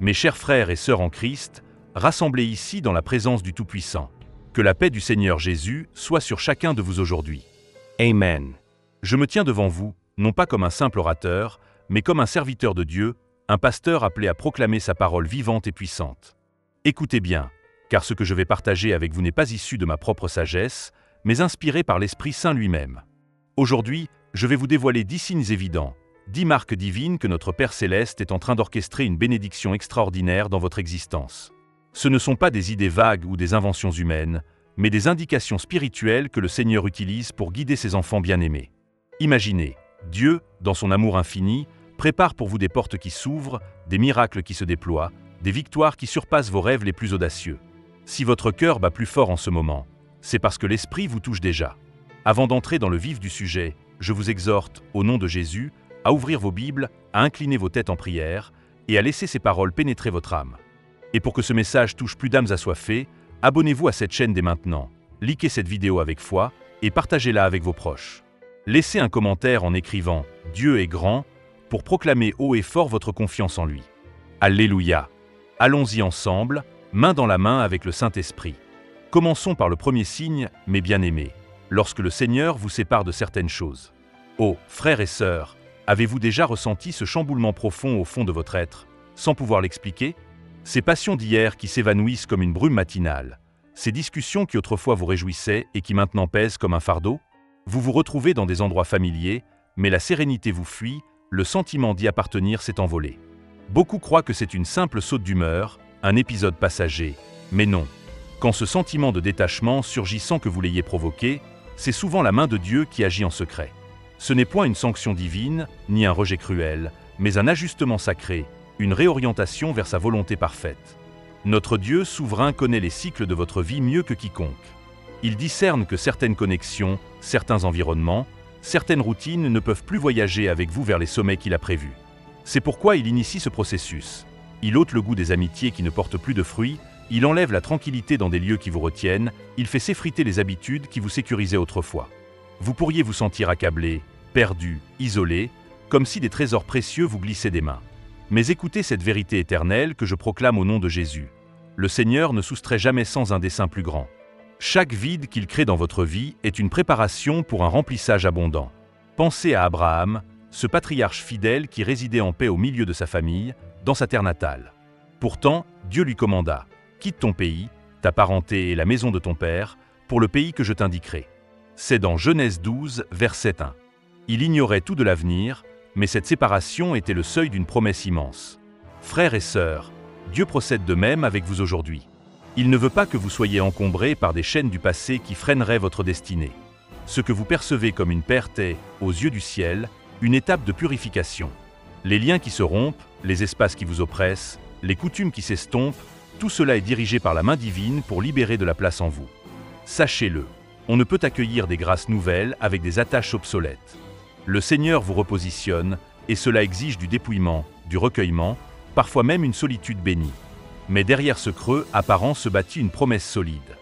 Mes chers frères et sœurs en Christ, rassemblés ici dans la présence du Tout-Puissant, que la paix du Seigneur Jésus soit sur chacun de vous aujourd'hui. Amen. Je me tiens devant vous, non pas comme un simple orateur, mais comme un serviteur de Dieu, un pasteur appelé à proclamer sa parole vivante et puissante. Écoutez bien, car ce que je vais partager avec vous n'est pas issu de ma propre sagesse, mais inspiré par l'Esprit Saint lui-même. Aujourd'hui, je vais vous dévoiler 10 signes évidents, 10 marques divines que notre Père Céleste est en train d'orchestrer une bénédiction extraordinaire dans votre existence. Ce ne sont pas des idées vagues ou des inventions humaines, mais des indications spirituelles que le Seigneur utilise pour guider ses enfants bien-aimés. Imaginez, Dieu, dans son amour infini, prépare pour vous des portes qui s'ouvrent, des miracles qui se déploient, des victoires qui surpassent vos rêves les plus audacieux. Si votre cœur bat plus fort en ce moment, c'est parce que l'Esprit vous touche déjà. Avant d'entrer dans le vif du sujet, je vous exhorte, au nom de Jésus, à ouvrir vos Bibles, à incliner vos têtes en prière et à laisser ces paroles pénétrer votre âme. Et pour que ce message touche plus d'âmes assoiffées, abonnez-vous à cette chaîne dès maintenant, likez cette vidéo avec foi et partagez-la avec vos proches. Laissez un commentaire en écrivant « Dieu est grand » pour proclamer haut et fort votre confiance en lui. Alléluia! Allons-y ensemble, main dans la main avec le Saint-Esprit. Commençons par le premier signe, mes bien-aimés, lorsque le Seigneur vous sépare de certaines choses. Oh, frères et sœurs, avez-vous déjà ressenti ce chamboulement profond au fond de votre être, sans pouvoir l'expliquer? Ces passions d'hier qui s'évanouissent comme une brume matinale, ces discussions qui autrefois vous réjouissaient et qui maintenant pèsent comme un fardeau? Vous vous retrouvez dans des endroits familiers, mais la sérénité vous fuit, le sentiment d'y appartenir s'est envolé. Beaucoup croient que c'est une simple saute d'humeur, un épisode passager, mais non. Quand ce sentiment de détachement surgit sans que vous l'ayez provoqué, c'est souvent la main de Dieu qui agit en secret. Ce n'est point une sanction divine, ni un rejet cruel, mais un ajustement sacré, une réorientation vers sa volonté parfaite. Notre Dieu souverain connaît les cycles de votre vie mieux que quiconque. Il discerne que certaines connexions, certains environnements, certaines routines ne peuvent plus voyager avec vous vers les sommets qu'il a prévus. C'est pourquoi il initie ce processus. Il ôte le goût des amitiés qui ne portent plus de fruits, il enlève la tranquillité dans des lieux qui vous retiennent, il fait s'effriter les habitudes qui vous sécurisaient autrefois. Vous pourriez vous sentir accablé, perdu, isolé, comme si des trésors précieux vous glissaient des mains. Mais écoutez cette vérité éternelle que je proclame au nom de Jésus. Le Seigneur ne soustrait jamais sans un dessein plus grand. Chaque vide qu'il crée dans votre vie est une préparation pour un remplissage abondant. Pensez à Abraham, ce patriarche fidèle qui résidait en paix au milieu de sa famille, dans sa terre natale. Pourtant, Dieu lui commanda « Quitte ton pays, ta parenté et la maison de ton père, pour le pays que je t'indiquerai. » C'est dans Genèse 12, verset 1. Il ignorait tout de l'avenir, mais cette séparation était le seuil d'une promesse immense. Frères et sœurs, Dieu procède de même avec vous aujourd'hui. Il ne veut pas que vous soyez encombrés par des chaînes du passé qui freineraient votre destinée. Ce que vous percevez comme une perte est, aux yeux du ciel, une étape de purification. Les liens qui se rompent, les espaces qui vous oppressent, les coutumes qui s'estompent, tout cela est dirigé par la main divine pour libérer de la place en vous. Sachez-le, on ne peut accueillir des grâces nouvelles avec des attaches obsolètes. Le Seigneur vous repositionne, et cela exige du dépouillement, du recueillement, parfois même une solitude bénie. Mais derrière ce creux apparent se bâtit une promesse solide.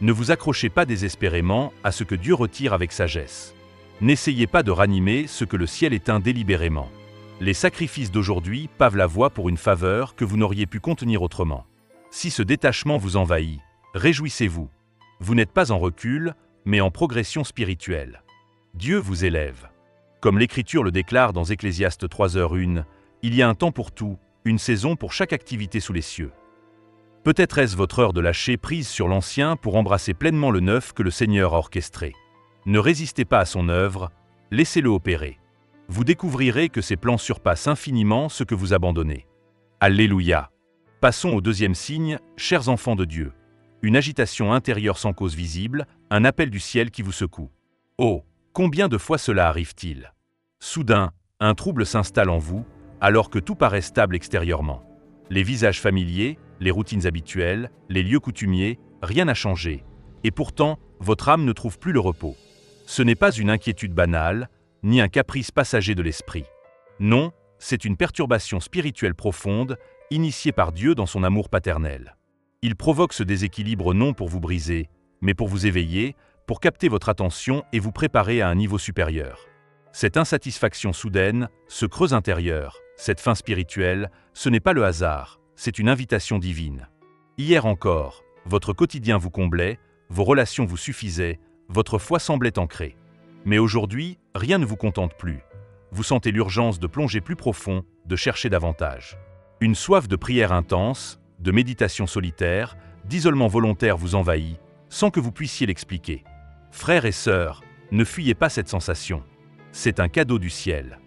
Ne vous accrochez pas désespérément à ce que Dieu retire avec sagesse. N'essayez pas de ranimer ce que le ciel éteint délibérément. Les sacrifices d'aujourd'hui pavent la voie pour une faveur que vous n'auriez pu contenir autrement. Si ce détachement vous envahit, réjouissez-vous. Vous n'êtes pas en recul, mais en progression spirituelle. Dieu vous élève. Comme l'Écriture le déclare dans Ecclésiaste 3h1, il y a un temps pour tout, une saison pour chaque activité sous les cieux. Peut-être est-ce votre heure de lâcher prise sur l'ancien pour embrasser pleinement le neuf que le Seigneur a orchestré. Ne résistez pas à son œuvre, laissez-le opérer. Vous découvrirez que ses plans surpassent infiniment ce que vous abandonnez. Alléluia! Passons au deuxième signe, chers enfants de Dieu. Une agitation intérieure sans cause visible, un appel du ciel qui vous secoue. Oh, combien de fois cela arrive-t-il? Soudain, un trouble s'installe en vous, alors que tout paraît stable extérieurement. Les visages familiers, les routines habituelles, les lieux coutumiers, rien n'a changé. Et pourtant, votre âme ne trouve plus le repos. Ce n'est pas une inquiétude banale, ni un caprice passager de l'esprit. Non, c'est une perturbation spirituelle profonde, initiée par Dieu dans son amour paternel. Il provoque ce déséquilibre non pour vous briser, mais pour vous éveiller, pour capter votre attention et vous préparer à un niveau supérieur. Cette insatisfaction soudaine, ce creux intérieur, cette faim spirituelle, ce n'est pas le hasard, c'est une invitation divine. Hier encore, votre quotidien vous comblait, vos relations vous suffisaient, votre foi semblait ancrée. Mais aujourd'hui, rien ne vous contente plus. Vous sentez l'urgence de plonger plus profond, de chercher davantage. Une soif de prière intense, de méditation solitaire, d'isolement volontaire vous envahit, sans que vous puissiez l'expliquer. Frères et sœurs, ne fuyez pas cette sensation. C'est un cadeau du ciel.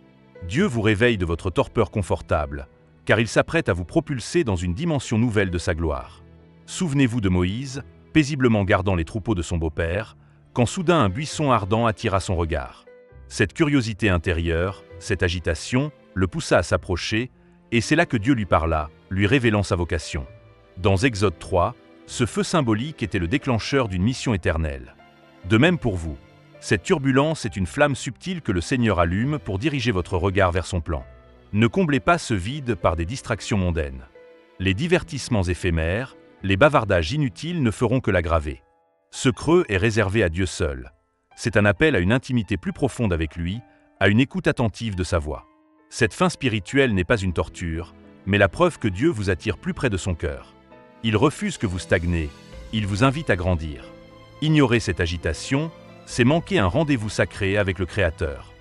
Dieu vous réveille de votre torpeur confortable, car il s'apprête à vous propulser dans une dimension nouvelle de sa gloire. Souvenez-vous de Moïse, paisiblement gardant les troupeaux de son beau-père, quand soudain un buisson ardent attira son regard. Cette curiosité intérieure, cette agitation, le poussa à s'approcher, et c'est là que Dieu lui parla, lui révélant sa vocation. Dans Exode 3, ce feu symbolique était le déclencheur d'une mission éternelle. De même pour vous, cette turbulence est une flamme subtile que le Seigneur allume pour diriger votre regard vers son plan. Ne comblez pas ce vide par des distractions mondaines. Les divertissements éphémères, les bavardages inutiles ne feront que l'aggraver. Ce creux est réservé à Dieu seul. C'est un appel à une intimité plus profonde avec lui, à une écoute attentive de sa voix. Cette faim spirituelle n'est pas une torture, mais la preuve que Dieu vous attire plus près de son cœur. Il refuse que vous stagnez, il vous invite à grandir. Ignorer cette agitation, c'est manquer un rendez-vous sacré avec le Créateur.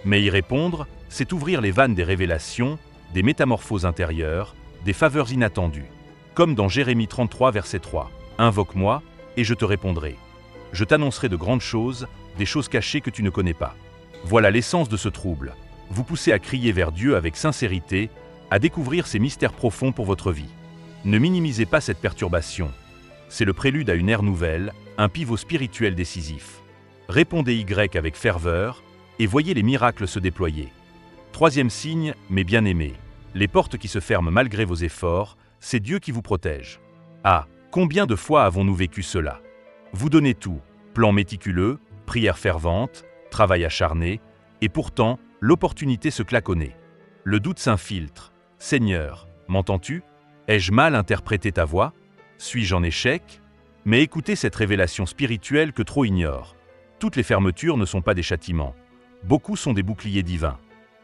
Mais y répondre, c'est ouvrir les vannes des révélations, des métamorphoses intérieures, des faveurs inattendues. Comme dans Jérémie 33, verset 3, « Invoque-moi, et je te répondrai. Je t'annoncerai de grandes choses, des choses cachées que tu ne connais pas. » Voilà l'essence de ce trouble. Vous poussez à crier vers Dieu avec sincérité, à découvrir ses mystères profonds pour votre vie. Ne minimisez pas cette perturbation. C'est le prélude à une ère nouvelle, un pivot spirituel décisif. Répondez Y avec ferveur et voyez les miracles se déployer. Troisième signe, mes bien-aimés. Les portes qui se ferment malgré vos efforts, c'est Dieu qui vous protège. Ah, combien de fois avons-nous vécu cela? Vous donnez tout, plan méticuleux, prière fervente, travail acharné, et pourtant, l'opportunité se claque au nez. Le doute s'infiltre. Seigneur, m'entends-tu? Ai-je mal interprété ta voix? Suis-je en échec? Mais écoutez cette révélation spirituelle que trop ignorent. Toutes les fermetures ne sont pas des châtiments. Beaucoup sont des boucliers divins.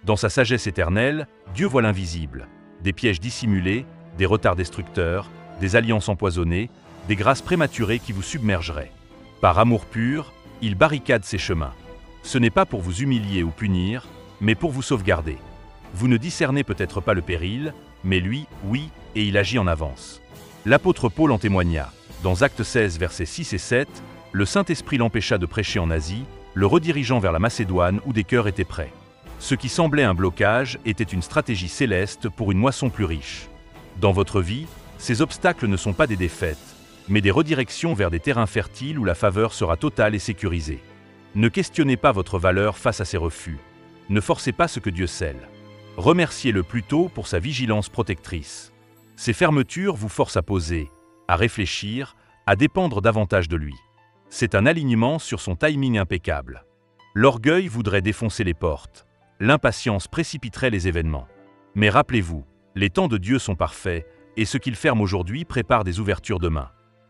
Dans sa sagesse éternelle, Dieu voit l'invisible. Des pièges dissimulés, des retards destructeurs, des alliances empoisonnées, des grâces prématurées qui vous submergeraient. Par amour pur, il barricade ses chemins. Ce n'est pas pour vous humilier ou punir, mais pour vous sauvegarder. Vous ne discernez peut-être pas le péril, mais lui, oui, et il agit en avance. L'apôtre Paul en témoigna. Dans Actes 16, versets 6 et 7, le Saint-Esprit l'empêcha de prêcher en Asie, le redirigeant vers la Macédoine où des cœurs étaient prêts. Ce qui semblait un blocage était une stratégie céleste pour une moisson plus riche. Dans votre vie, ces obstacles ne sont pas des défaites, mais des redirections vers des terrains fertiles où la faveur sera totale et sécurisée. Ne questionnez pas votre valeur face à ces refus. Ne forcez pas ce que Dieu scelle. Remerciez-le plutôt pour sa vigilance protectrice. Ces fermetures vous forcent à poser, à réfléchir, à dépendre davantage de lui. C'est un alignement sur son timing impeccable. L'orgueil voudrait défoncer les portes. L'impatience précipiterait les événements. Mais rappelez-vous, les temps de Dieu sont parfaits, et ce qu'il ferme aujourd'hui prépare des ouvertures demain.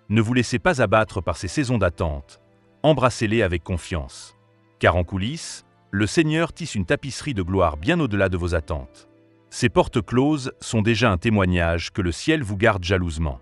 Ne vous laissez pas abattre par ces saisons d'attente. Embrassez-les avec confiance. Car en coulisses, le Seigneur tisse une tapisserie de gloire bien au-delà de vos attentes. Ces portes closes sont déjà un témoignage que le ciel vous garde jalousement.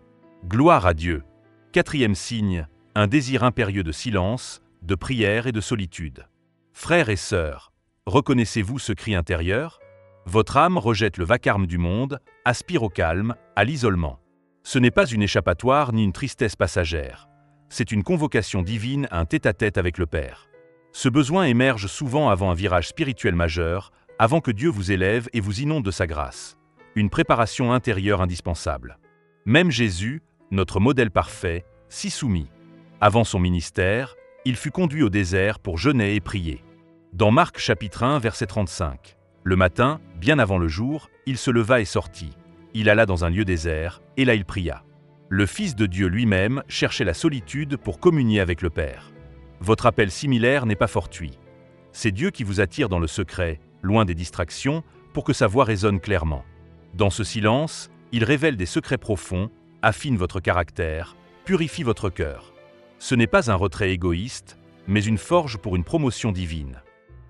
Gloire à Dieu. Quatrième signe, un désir impérieux de silence, de prière et de solitude. Frères et sœurs, reconnaissez-vous ce cri intérieur? Votre âme rejette le vacarme du monde, aspire au calme, à l'isolement. Ce n'est pas une échappatoire ni une tristesse passagère. C'est une convocation divine à un tête-à-tête avec le Père. Ce besoin émerge souvent avant un virage spirituel majeur, avant que Dieu vous élève et vous inonde de sa grâce. Une préparation intérieure indispensable. Même Jésus, notre modèle parfait, si soumis. Avant son ministère, il fut conduit au désert pour jeûner et prier. Dans Marc chapitre 1, verset 35. Le matin, bien avant le jour, il se leva et sortit. Il alla dans un lieu désert, et là il pria. Le Fils de Dieu lui-même cherchait la solitude pour communier avec le Père. Votre appel similaire n'est pas fortuit. C'est Dieu qui vous attire dans le secret, loin des distractions, pour que sa voix résonne clairement. Dans ce silence, il révèle des secrets profonds, affine votre caractère, purifie votre cœur. Ce n'est pas un retrait égoïste, mais une forge pour une promotion divine.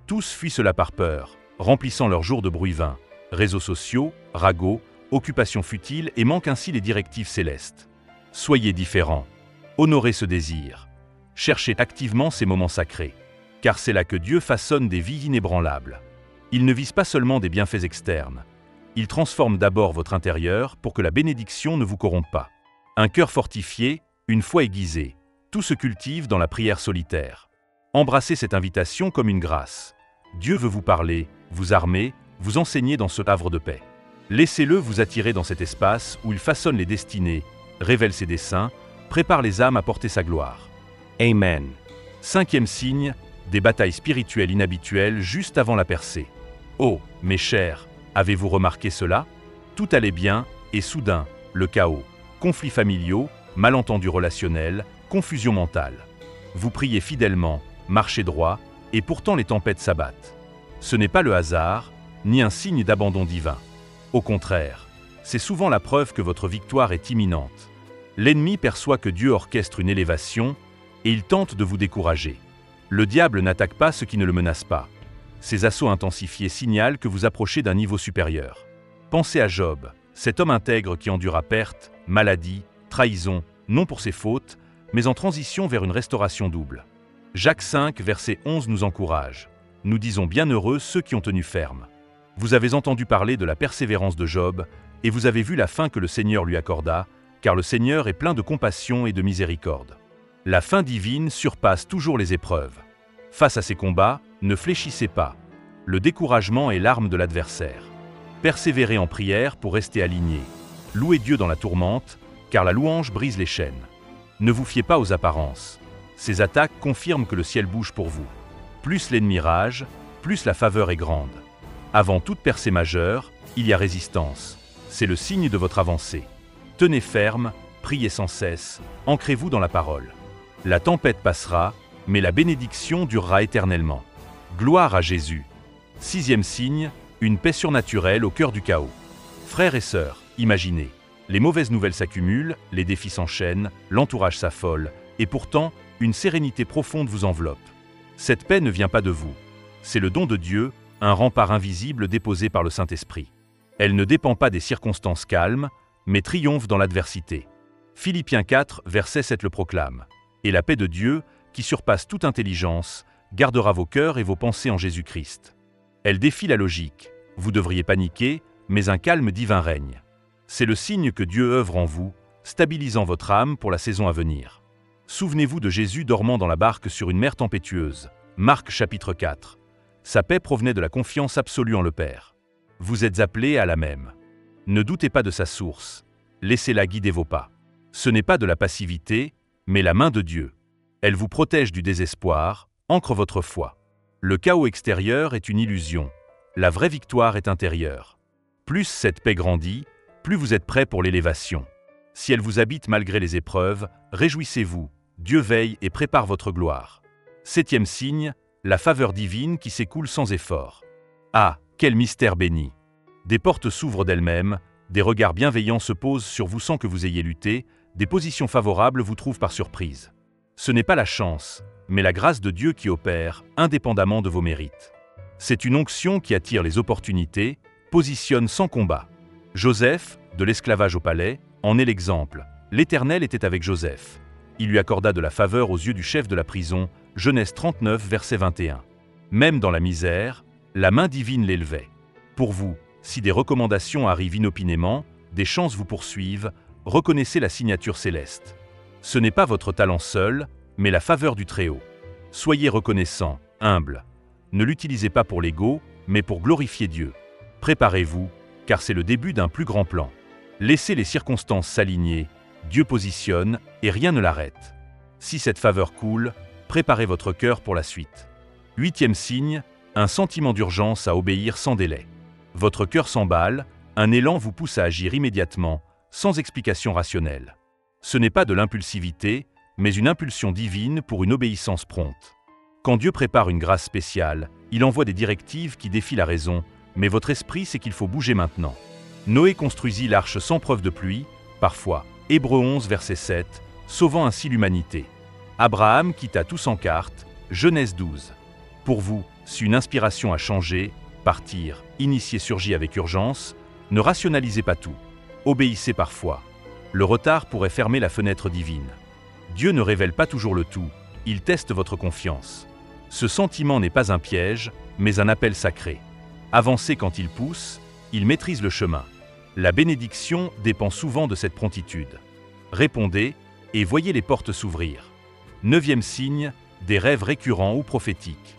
Tous fuient cela par peur, remplissant leurs jours de bruit vain, réseaux sociaux, ragots, occupation futile et manque ainsi les directives célestes. Soyez différents. Honorez ce désir. Cherchez activement ces moments sacrés, car c'est là que Dieu façonne des vies inébranlables. Il ne vise pas seulement des bienfaits externes. Il transforme d'abord votre intérieur pour que la bénédiction ne vous corrompe pas. Un cœur fortifié, une foi aiguisée, tout se cultive dans la prière solitaire. Embrassez cette invitation comme une grâce. Dieu veut vous parler, vous armer, vous enseigner dans ce havre de paix. Laissez-le vous attirer dans cet espace où il façonne les destinées, révèle ses desseins, prépare les âmes à porter sa gloire. Amen. 5e signe, des batailles spirituelles inhabituelles juste avant la percée. Oh, mes chers, avez-vous remarqué cela? Tout allait bien, et soudain, le chaos. Conflits familiaux, malentendus relationnels, confusion mentale. Vous priez fidèlement, marchez droit, et pourtant les tempêtes s'abattent. Ce n'est pas le hasard, ni un signe d'abandon divin. Au contraire, c'est souvent la preuve que votre victoire est imminente. L'ennemi perçoit que Dieu orchestre une élévation, et il tente de vous décourager. Le diable n'attaque pas ce qui ne le menace pas. Ses assauts intensifiés signalent que vous approchez d'un niveau supérieur. Pensez à Job, cet homme intègre qui endura perte, maladie, trahison, non pour ses fautes, mais en transition vers une restauration double. Jacques 5, verset 11 nous encourage. Nous disons bienheureux ceux qui ont tenu ferme. Vous avez entendu parler de la persévérance de Job, et vous avez vu la fin que le Seigneur lui accorda, car le Seigneur est plein de compassion et de miséricorde. La fin divine surpasse toujours les épreuves. Face à ces combats, ne fléchissez pas. Le découragement est l'arme de l'adversaire. Persévérez en prière pour rester aligné. Louez Dieu dans la tourmente, car la louange brise les chaînes. Ne vous fiez pas aux apparences. Ces attaques confirment que le ciel bouge pour vous. Plus l'ennemi rage, plus la faveur est grande. Avant toute percée majeure, il y a résistance. C'est le signe de votre avancée. Tenez ferme, priez sans cesse, ancrez-vous dans la parole. La tempête passera, mais la bénédiction durera éternellement. Gloire à Jésus. 6e signe, une paix surnaturelle au cœur du chaos. Frères et sœurs, imaginez, les mauvaises nouvelles s'accumulent, les défis s'enchaînent, l'entourage s'affole, et pourtant, une sérénité profonde vous enveloppe. Cette paix ne vient pas de vous. C'est le don de Dieu, un rempart invisible déposé par le Saint-Esprit. Elle ne dépend pas des circonstances calmes, mais triomphe dans l'adversité. Philippiens 4, verset 7 le proclame. Et la paix de Dieu, qui surpasse toute intelligence, gardera vos cœurs et vos pensées en Jésus-Christ. Elle défie la logique. Vous devriez paniquer, mais un calme divin règne. C'est le signe que Dieu œuvre en vous, stabilisant votre âme pour la saison à venir. Souvenez-vous de Jésus dormant dans la barque sur une mer tempétueuse. Marc chapitre 4. Sa paix provenait de la confiance absolue en le Père. Vous êtes appelés à la même. Ne doutez pas de sa source. Laissez-la guider vos pas. Ce n'est pas de la passivité, mais la main de Dieu. Elle vous protège du désespoir, ancre votre foi. Le chaos extérieur est une illusion. La vraie victoire est intérieure. Plus cette paix grandit, plus vous êtes prêt pour l'élévation. Si elle vous habite malgré les épreuves, réjouissez-vous. Dieu veille et prépare votre gloire. 7e signe, la faveur divine qui s'écoule sans effort. Ah, quel mystère béni! Des portes s'ouvrent d'elles-mêmes, des regards bienveillants se posent sur vous sans que vous ayez lutté, des positions favorables vous trouvent par surprise. Ce n'est pas la chance, mais la grâce de Dieu qui opère, indépendamment de vos mérites. C'est une onction qui attire les opportunités, positionne sans combat. Joseph, de l'esclavage au palais, en est l'exemple. L'Éternel était avec Joseph. Il lui accorda de la faveur aux yeux du chef de la prison, Genèse 39, verset 21. Même dans la misère, la main divine l'élevait. Pour vous, si des recommandations arrivent inopinément, des chances vous poursuivent, reconnaissez la signature céleste. Ce n'est pas votre talent seul, mais la faveur du Très-Haut. Soyez reconnaissant, humble. Ne l'utilisez pas pour l'ego, mais pour glorifier Dieu. Préparez-vous, car c'est le début d'un plus grand plan. Laissez les circonstances s'aligner, Dieu positionne et rien ne l'arrête. Si cette faveur coule, préparez votre cœur pour la suite. 8e signe, un sentiment d'urgence à obéir sans délai. Votre cœur s'emballe, un élan vous pousse à agir immédiatement, sans explication rationnelle. Ce n'est pas de l'impulsivité, mais une impulsion divine pour une obéissance prompte. Quand Dieu prépare une grâce spéciale, il envoie des directives qui défient la raison, mais votre esprit sait qu'il faut bouger maintenant. Noé construisit l'arche sans preuve de pluie, parfois, Hébreux 11, verset 7, sauvant ainsi l'humanité. Abraham quitta tout sans carte, Genèse 12. Pour vous, si une inspiration a changé, partir, initier surgit avec urgence, Ne rationalisez pas tout. Obéissez parfois. Le retard pourrait fermer la fenêtre divine. Dieu ne révèle pas toujours le tout, il teste votre confiance. Ce sentiment n'est pas un piège, mais un appel sacré. Avancez quand il pousse, il maîtrise le chemin. La bénédiction dépend souvent de cette promptitude. Répondez et voyez les portes s'ouvrir. 9e signe, des rêves récurrents ou prophétiques.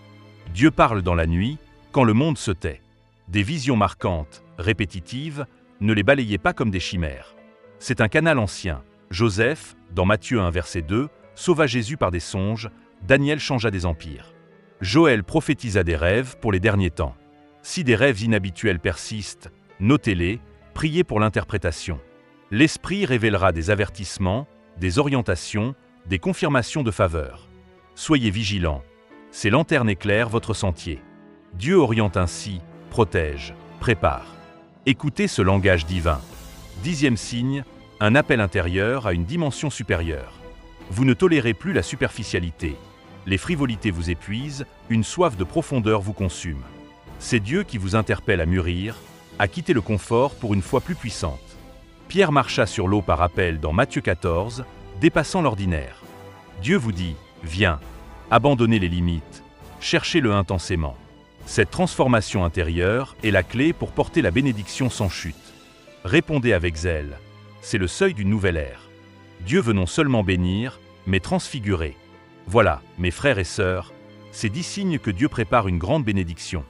Dieu parle dans la nuit, quand le monde se tait. Des visions marquantes, répétitives, ne les balayez pas comme des chimères. C'est un canal ancien. Joseph, dans Matthieu 1 verset 2, sauva Jésus par des songes, Daniel changea des empires. Joël prophétisa des rêves pour les derniers temps. Si des rêves inhabituels persistent, notez-les, priez pour l'interprétation. L'Esprit révélera des avertissements, des orientations, des confirmations de faveur. Soyez vigilants. Ces lanternes éclairent votre sentier. Dieu oriente ainsi, protège, prépare. Écoutez ce langage divin. 10e signe, un appel intérieur à une dimension supérieure. Vous ne tolérez plus la superficialité. Les frivolités vous épuisent, une soif de profondeur vous consume. C'est Dieu qui vous interpelle à mûrir, à quitter le confort pour une foi plus puissante. Pierre marcha sur l'eau par appel dans Matthieu 14, dépassant l'ordinaire. Dieu vous dit, viens, abandonnez les limites, cherchez-le intensément. Cette transformation intérieure est la clé pour porter la bénédiction sans chute. Répondez avec zèle, c'est le seuil d'une nouvelle ère. Dieu veut non seulement bénir, mais transfigurer. Voilà, mes frères et sœurs, ces 10 signes que Dieu prépare une grande bénédiction.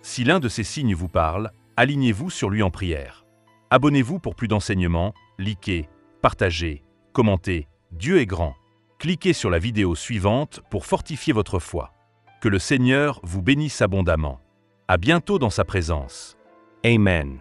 Si l'un de ces signes vous parle, alignez-vous sur lui en prière. Abonnez-vous pour plus d'enseignements, likez, partagez, commentez, Dieu est grand. Cliquez sur la vidéo suivante pour fortifier votre foi. Que le Seigneur vous bénisse abondamment. À bientôt dans sa présence. Amen.